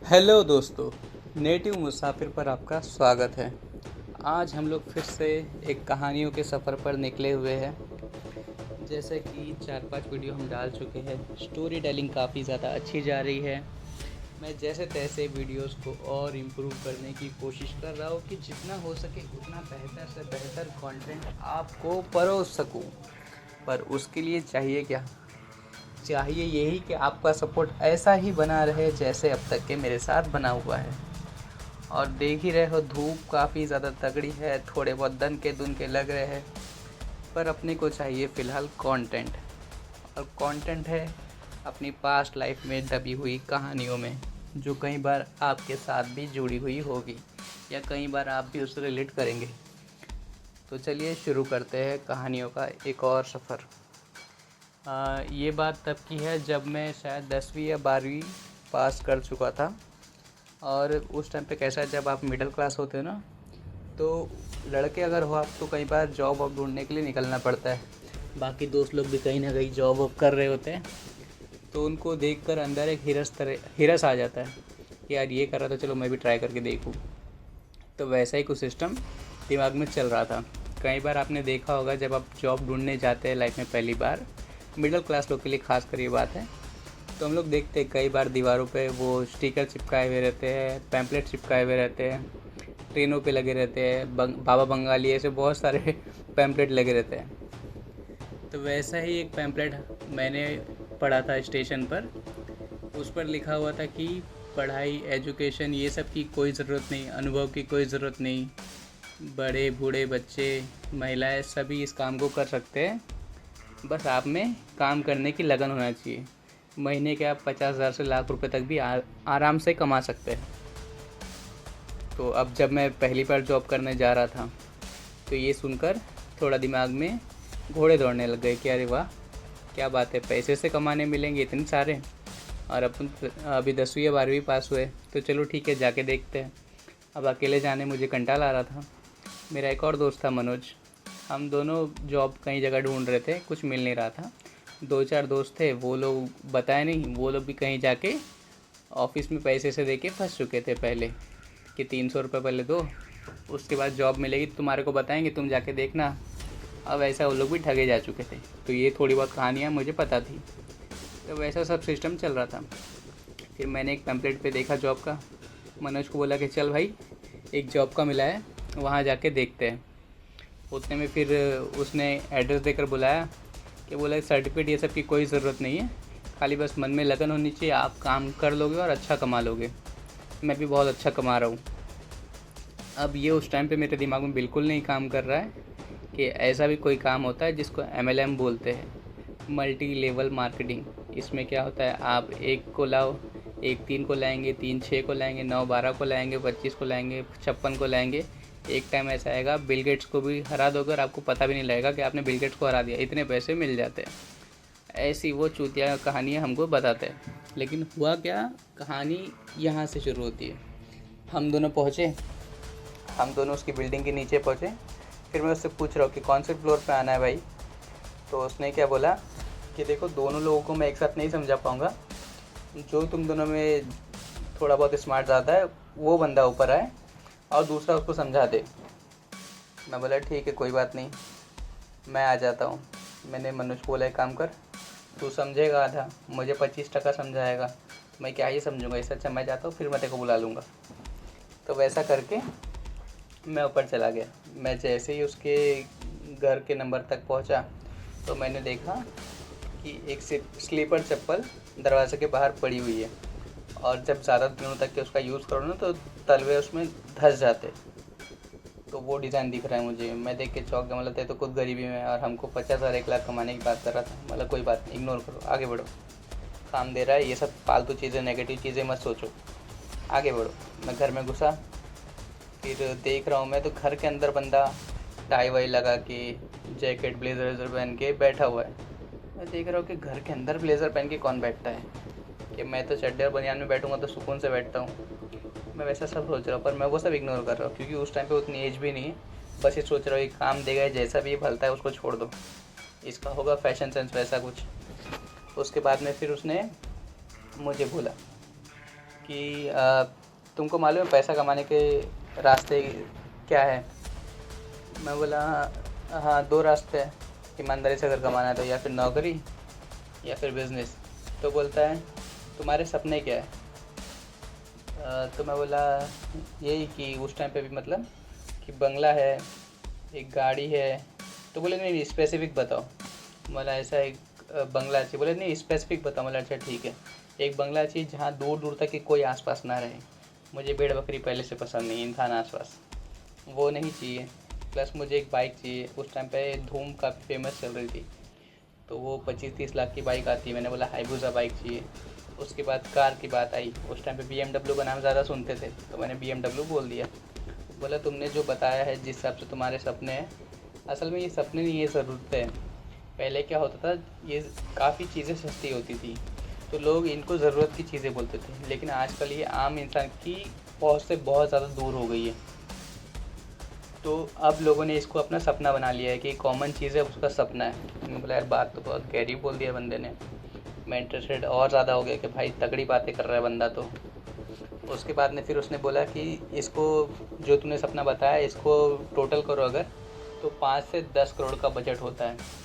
Hello दोस्तों, native मुसाफिर पर आपका स्वागत है। आज हम लोग फिर से एक कहानियों के सफ़र पर निकले हुए हैं। जैसे कि 4-5 वीडियो हम डाल चुके हैं, स्टोरी टेलिंग काफ़ी ज़्यादा अच्छी जा रही है। मैं जैसे तैसे वीडियोस को और इम्प्रूव करने की कोशिश कर रहा हूँ कि जितना हो सके उतना बेहतर से बेहतर कंटेंट आपको परोस सकूँ। पर उसके लिए चाहिए क्या? चाहिए यही कि आपका सपोर्ट ऐसा ही बना रहे जैसे अब तक के मेरे साथ बना हुआ है। और देख ही रहे हो, धूप काफ़ी ज़्यादा तगड़ी है, थोड़े बहुत दन के दुन के लग रहे हैं। पर अपने को चाहिए फ़िलहाल कंटेंट। और कंटेंट है अपनी पास्ट लाइफ में दबी हुई कहानियों में, जो कई बार आपके साथ भी जुड़ी हुई होगी या कई बार आप भी उससे रिलेट करेंगे। तो चलिए शुरू करते हैं कहानियों का एक और सफ़र। ये बात तब की है जब मैं शायद 10वीं या 12वीं पास कर चुका था। और उस टाइम पे कैसा है, जब आप मिडिल क्लास होते हो ना, तो लड़के अगर हो आप तो कई बार जॉब वॉब ढूंढने के लिए निकलना पड़ता है। बाकी दोस्त लोग भी कहीं ना कहीं जॉब वॉब कर रहे होते हैं, तो उनको देखकर अंदर एक हिरस आ जाता है कि यार ये कर रहा था, चलो मैं भी ट्राई करके देखूँ। तो वैसा ही कुछ सिस्टम दिमाग में चल रहा था। कई बार आपने देखा होगा, जब आप जॉब ढूंढने जाते हैं लाइफ में पहली बार, मिडिल क्लास लोग के लिए खास कर ये बात है, तो हम लोग देखते हैं कई बार दीवारों पे वो स्टिकर चिपकाए हुए रहते हैं, पैम्पलेट चिपकाए हुए रहते हैं, ट्रेनों पे लगे रहते हैं, बाबा बंगाली, ऐसे बहुत सारे पैम्पलेट लगे रहते हैं। तो वैसा ही एक पैम्पलेट मैंने पढ़ा था स्टेशन पर। उस पर लिखा हुआ था कि पढ़ाई, एजुकेशन, ये सब की कोई ज़रूरत नहीं, अनुभव की कोई ज़रूरत नहीं, बड़े बूढ़े बच्चे महिलाएं सभी इस काम को कर सकते हैं, बस आप में काम करने की लगन होना चाहिए। महीने के आप 50,000 से लाख रुपए तक भी आराम से कमा सकते हैं। तो अब जब मैं पहली बार जॉब करने जा रहा था, तो ये सुनकर थोड़ा दिमाग में घोड़े दौड़ने लग गए कि अरे वाह, क्या बात है, पैसे से कमाने मिलेंगे इतने सारे। और अपन अभी 10वीं या 12वीं पास हुए, तो चलो ठीक है, जाके देखते हैं। अब अकेले जाने मुझे कंटाला आ रहा था। मेरा एक और दोस्त था मनोज, हम दोनों जॉब कई जगह ढूंढ रहे थे, कुछ मिल नहीं रहा था। 2-4 दोस्त थे, वो लोग बताए नहीं, वो लोग भी कहीं जाके ऑफिस में पैसे से दे के फंस चुके थे पहले, कि 300 रुपये पहले दो, उसके बाद जॉब मिलेगी, तुम्हारे को बताएंगे, तुम जाके देखना। अब ऐसा वो लोग भी ठगे जा चुके थे। तो ये थोड़ी बहुत कहानियाँ मुझे पता थी। तो वैसा सब सिस्टम चल रहा था। फिर मैंने एक पैम्पलेट पे देखा जॉब का, मनोज को बोला कि चल भाई, एक जॉब का मिला है, वहाँ जाके देखते हैं। उतने में फिर उसने एड्रेस देकर बुलाया कि बोला सर्टिफिकेट ये सब की कोई ज़रूरत नहीं है, खाली बस मन में लगन होनी चाहिए, आप काम कर लोगे और अच्छा कमा लोगे। मैं भी बहुत अच्छा कमा रहा हूँ। अब ये उस टाइम पे मेरे दिमाग में बिल्कुल नहीं काम कर रहा है कि ऐसा भी कोई काम होता है जिसको MLM बोलते हैं, मल्टी लेवल मार्केटिंग। इसमें क्या होता है, आप एक को लाओ, एक 3 को लाएंगे, 3 6 को लाएंगे, 9 12 को लाएंगे, 25 को लाएंगे, 56 को लाएंगे। एक टाइम ऐसा आएगा बिल गेट्स को भी हरा दोगे और आपको पता भी नहीं लगेगा कि आपने बिल गेट्स को हरा दिया, इतने पैसे मिल जाते हैं। ऐसी वो चूतिया कहानियाँ हमको बताते हैं। लेकिन हुआ क्या, कहानी यहाँ से शुरू होती है। हम दोनों पहुँचे, हम दोनों उसकी बिल्डिंग के नीचे पहुँचे। फिर मैं उससे पूछ रहा हूँ कि कौन से फ्लोर पे आना है भाई। तो उसने क्या बोला कि देखो, दोनों लोगों को मैं एक साथ नहीं समझा पाऊँगा, जो तुम दोनों में थोड़ा बहुत स्मार्ट ज़्यादा है वो बंदा ऊपर आए और दूसरा उसको समझा दे। मैं बोला ठीक है, कोई बात नहीं, मैं आ जाता हूँ। मैंने मनोज को बोला एक काम कर, तू समझेगा आधा, मुझे 25% समझाएगा, मैं क्या ही समझूंगा, इससे अच्छा मैं जाता हूँ, फिर मैं तेरे को बुला लूँगा। तो वैसा करके मैं ऊपर चला गया। मैं जैसे ही उसके घर के नंबर तक पहुँचा, तो मैंने देखा कि एक स्लीपर चप्पल दरवाजे के बाहर पड़ी हुई है। और जब ज़्यादा दिनों तक के उसका यूज़ करो ना, तो तलवे उसमें धंस जाते। तो वो डिज़ाइन दिख रहा है मुझे, मैं देख के चौंक गया। मतलब तो खुद गरीबी में, और हमको 50,000 1 लाख कमाने की बात कर रहा था। मतलब कोई बात नहीं, इग्नोर करो, आगे बढ़ो, काम दे रहा है, ये सब फालतू चीज़ें, नेगेटिव चीज़ें मत सोचो, आगे बढ़ो। मैं घर में घुसा, फिर देख रहा हूँ मैं, तो घर के अंदर बंदा टाई वाई लगा के, जैकेट ब्लेज़र वेज़र पहन के बैठा हुआ है। मैं देख रहा हूँ कि घर के अंदर ब्लेज़र पहन के कौन बैठता है, कि मैं तो चड्डे और बनियान में बैठूँगा तो सुकून से बैठता हूँ। मैं वैसा सब सोच रहा हूँ, पर मैं वो सब इग्नोर कर रहा हूँ, क्योंकि उस टाइम पे उतनी एज भी नहीं है। बस ये सोच रहा हूँ, ये काम देगा, जैसा भी ये भलता है उसको छोड़ दो, इसका होगा फैशन सेंस वैसा कुछ। उसके बाद में फिर उसने मुझे बोला कि तुमको मालूम है पैसा कमाने के रास्ते क्या है? मैं बोला हाँ, 2 रास्ते हैं, ईमानदारी से अगर कमाना है तो, या फिर नौकरी या फिर बिज़नेस। तो बोलता है तुम्हारे सपने क्या है? तो मैं बोला यही कि उस टाइम पे भी मतलब कि बंगला है, एक गाड़ी है। तो बोले नहीं स्पेसिफ़िक बताओ। बोला ऐसा एक बंगला चाहिए। बोले नहीं स्पेसिफ़िक बताओ। बोला अच्छा ठीक है, एक बंगला चाहिए जहाँ दूर दूर तक के कोई आसपास ना रहे। मुझे भेड़ बकरी पहले से पसंद नहीं, इंसान आसपास वो नहीं चाहिए। प्लस मुझे एक बाइक चाहिए। उस टाइम पे धूम काफ़ी फेमस चल रही थी, तो वो 25-30 लाख की बाइक आती है। मैंने बोला हाईबूज़ा बाइक चाहिए। उसके बाद कार की बात आई। उस टाइम पे BMW का नाम ज़्यादा सुनते थे, तो मैंने BMW बोल दिया। बोला तुमने जो बताया है जिस हिसाब से तुम्हारे सपने हैं, असल में ये सपने नहीं, ये ज़रूरतें हैं। पहले क्या होता था, ये काफ़ी चीज़ें सस्ती होती थी तो लोग इनको ज़रूरत की चीज़ें बोलते थे, लेकिन आजकल ये आम इंसान की पहुँच से बहुत ज़्यादा दूर हो गई है। तो अब लोगों ने इसको अपना सपना बना लिया है कि कॉमन चीज़ है उसका सपना है। मैंने बोला यार बात तो बहुत गहरी बोल दिया बंदे ने। मैं इंटरेस्टेड और ज़्यादा हो गया कि भाई तगड़ी बातें कर रहा है बंदा। तो उसके बाद में फिर उसने बोला कि इसको जो तूने सपना बताया इसको टोटल करो अगर, तो 5 से 10 करोड़ का बजट होता है।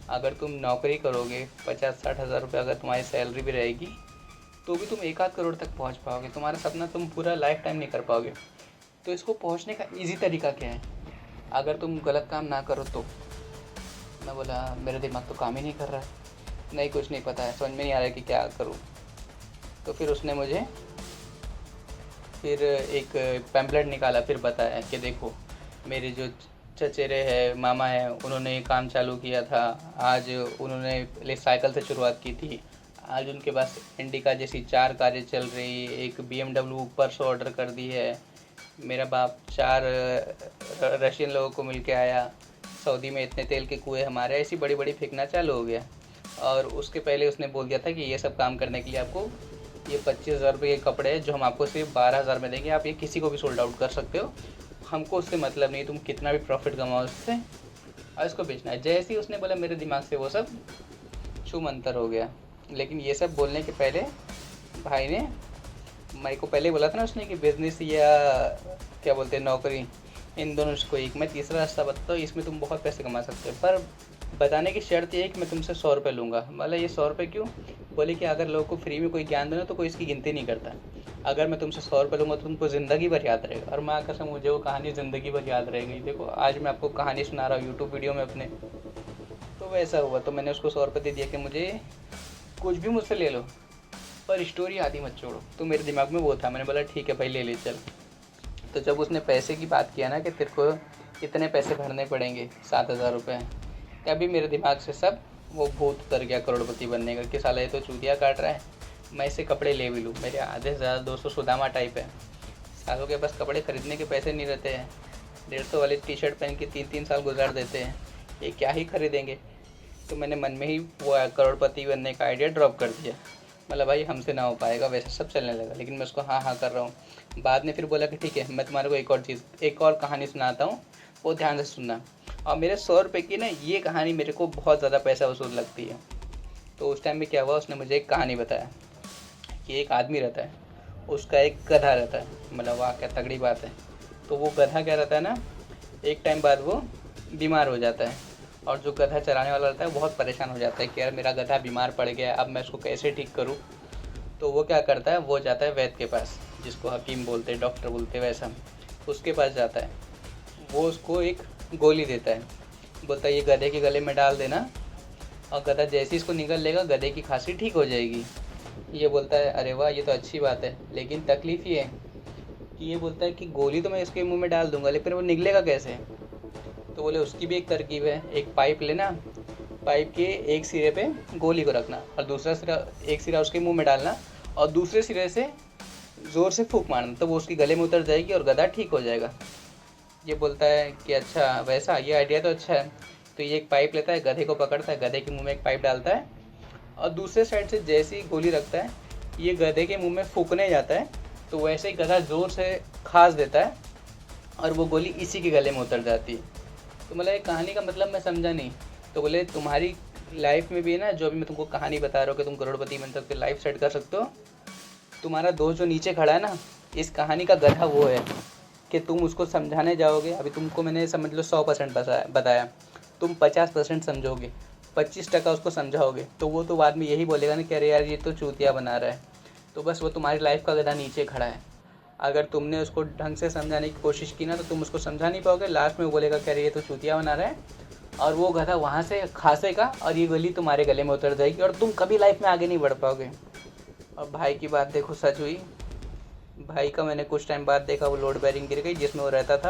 अगर तुम नौकरी करोगे 50-60 हज़ार रुपये अगर तुम्हारी सैलरी भी रहेगी तो भी तुम 1 आध करोड़ तक पहुंच पाओगे। तुम्हारा सपना तुम पूरा लाइफ टाइम नहीं कर पाओगे। तो इसको पहुंचने का इजी तरीका क्या है अगर तुम गलत काम ना करो तो? मैं बोला मेरा दिमाग तो काम ही नहीं कर रहा है, नहीं कुछ नहीं पता है, समझ में नहीं आ रहा है कि क्या करूँ। तो फिर उसने मुझे फिर एक पैम्पलेट निकाला, फिर बताया कि देखो मेरे जो चचेरे हैं, मामा हैं, उन्होंने ये काम चालू किया था। आज उन्होंने पहले साइकिल से शुरुआत की थी, आज उनके पास इंडिका जैसी 4 कारें चल रही, एक BMW परसों ऑर्डर कर दी है। मेरा बाप 4 रशियन लोगों को मिल के आया, सऊदी में इतने तेल के कुएँ हमारे, ऐसी बड़ी बड़ी फेंकना चालू हो गया। और उसके पहले उसने बोल दिया था कि ये सब काम करने के लिए आपको ये 25,000 रुपये के कपड़े हैं जो हम आपको सिर्फ 12,000 में देंगे, आप ये किसी को भी सोल्ड आउट कर सकते हो, हमको उससे मतलब नहीं, तुम कितना भी प्रॉफिट कमाओ उससे, और इसको बेचना है। जैसे ही उसने बोला मेरे दिमाग से वो सब छू मंतर हो गया। लेकिन ये सब बोलने के पहले भाई ने मेरे को पहले बोला था ना उसने कि बिज़नेस या क्या बोलते हैं नौकरी, इन दोनों से कोई एक। मैं तीसरा रास्ता बताता हूँ, इसमें तुम बहुत पैसे कमा सकते हो, पर बताने की शर्त ये है कि मैं तुमसे 100 रुपये लूँगा। बोला ये 100 रुपये क्यों? बोले कि अगर लोगों को फ्री में कोई ज्ञान देना तो कोई इसकी गिनती नहीं करता। अगर मैं तुमसे 100 रुपये लूँगा तो तुमको ज़िंदगी भर याद रहेगा। और माँ कसम मुझे वो कहानी ज़िंदगी भर याद रह गई। देखो आज मैं आपको कहानी सुना रहा हूँ यूट्यूब वीडियो में अपने। तो वैसा हुआ, तो मैंने उसको 100 रुपये दे दिया कि मुझे कुछ भी मुझसे ले लो पर स्टोरी आधी मत छोड़ो। तो मेरे दिमाग में वो था, मैंने बोला ठीक है भाई ले ले चल। तो जब उसने पैसे की बात किया ना कि तेरे को इतने पैसे भरने पड़ेंगे 7,000 रुपये, तभी मेरे दिमाग से सब वो भूत उतर गया करोड़पति बनने का कि साला ये तो चूतिया काट रहा है, मैं इससे कपड़े ले भी लूँ। मेरे आधे से ज़्यादा दोस्तों सुदामा टाइप है, सालों के पास कपड़े ख़रीदने के पैसे नहीं रहते हैं, 150 वाली टी-शर्ट पहन के 3-3 साल गुजार देते हैं, ये क्या ही खरीदेंगे। तो मैंने मन में ही वो करोड़पति बनने का आइडिया ड्रॉप कर दिया। मतलब भाई हमसे ना हो पाएगा, वैसे सब चलने लगा। लेकिन मैं उसको हाँ हाँ कर रहा हूँ। बाद में फिर बोला कि ठीक है मैं तुम्हारे को एक और कहानी सुनाता हूँ, वो ध्यान से सुनना। और मेरे 100 रुपये की ना ये कहानी मेरे को बहुत ज़्यादा पैसा वसूल लगती है। तो उस टाइम में क्या हुआ, उसने मुझे एक कहानी बताया कि एक आदमी रहता है, उसका एक गधा रहता है। मतलब वाह क्या तगड़ी बात है। तो वो गधा क्या रहता है ना, एक टाइम बाद वो बीमार हो जाता है, और जो गधा चराने वाला रहता है बहुत परेशान हो जाता है कि यार मेरा गधा बीमार पड़ गया, अब मैं इसको कैसे ठीक करूँ। तो वो क्या करता है, वो जाता है वैद्य के पास, जिसको हकीम बोलते हैं, डॉक्टर बोलते हैं, वैसा उसके पास जाता है। वो उसको एक गोली देता है, बोलता है ये गधे के गले में डाल देना, और गधा जैसे ही इसको निगल लेगा गधे की खांसी ठीक हो जाएगी। ये बोलता है अरे वाह ये तो अच्छी बात है, लेकिन तकलीफ़ ये है कि ये बोलता है कि गोली तो मैं इसके मुंह में डाल दूंगा लेकिन वो निकलेगा कैसे। तो बोले उसकी भी एक तरकीब है, एक पाइप लेना, पाइप के एक सिरे पे गोली को रखना और दूसरा सिरा, एक सिरा उसके मुंह में डालना और दूसरे सिरे से ज़ोर से फूंक मारना, तो वो उसकी गले में उतर जाएगी और गधा ठीक हो जाएगा। ये बोलता है कि अच्छा वैसा, ये आइडिया तो अच्छा है। तो ये एक पाइप लेता है, गधे को पकड़ता है, गधे के मुंह में एक पाइप डालता है और दूसरे साइड से जैसे ही गोली रखता है ये गधे के मुंह में फूंकने जाता है, तो वैसे ही गधा ज़ोर से खास देता है और वो गोली इसी के गले में उतर जाती है। तो मतलब एक कहानी का मतलब मैं समझा नहीं। तो बोले तुम्हारी लाइफ में भी है ना, जो अभी मैं तुमको कहानी बता रहा हूँ कि तुम करोड़पति बन सकते हो, लाइफ सेट कर सकते हो, तुम्हारा दोस्त जो नीचे खड़ा है ना, इस कहानी का गधा वो है कि तुम उसको समझाने जाओगे। अभी तुमको मैंने समझ लो 100% बताया, तुम 50% समझोगे, 25% उसको समझाओगे, तो वो तो बाद में यही बोलेगा ना कि अरे यार ये तो चूतिया बना रहा है। तो बस वो तुम्हारी लाइफ का गधा नीचे खड़ा है। अगर तुमने उसको ढंग से समझाने की कोशिश की ना, तो तुम उसको समझा नहीं पाओगे, लास्ट में वो बोलेगा कि अरे ये तो चूतिया बना रहा है, और वो गधा वहाँ से खासेगा और ये गली तुम्हारे गले में उतर जाएगी और तुम कभी लाइफ में आगे नहीं बढ़ पाओगे। और भाई की बात देखो, सच हुई। भाई का मैंने कुछ टाइम बाद देखा, वो लोड बेरिंग गिर गई जिसमें वो रहता था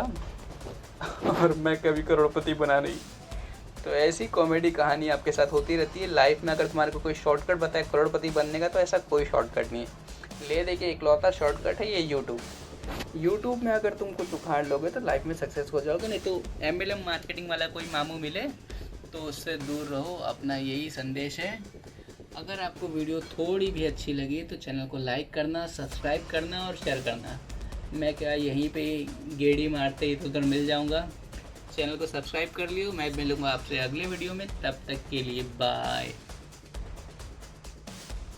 और मैं कभी करोड़पति बना नहीं। तो ऐसी कॉमेडी कहानी आपके साथ होती रहती है लाइफ में। अगर तुम्हारे को कोई शॉर्टकट बताए करोड़पति बनने का, तो ऐसा कोई शॉर्टकट नहीं है। ले देखिए, इकलौता शॉर्टकट है ये यूट्यूब में अगर तुम कुछ उखाड़ लोगे तो लाइफ में सक्सेस हो जाओगे, नहीं तो MLM मार्केटिंग वाला कोई मामू मिले तो उससे दूर रहो। अपना यही संदेश है। अगर आपको वीडियो थोड़ी भी अच्छी लगी तो चैनल को लाइक करना, सब्सक्राइब करना और शेयर करना। मैं क्या यहीं पे गेड़ी मारते इधर उधर मिल जाऊंगा। चैनल को सब्सक्राइब कर लियो। मैं मिलूँगा आपसे अगले वीडियो में, तब तक के लिए बाय।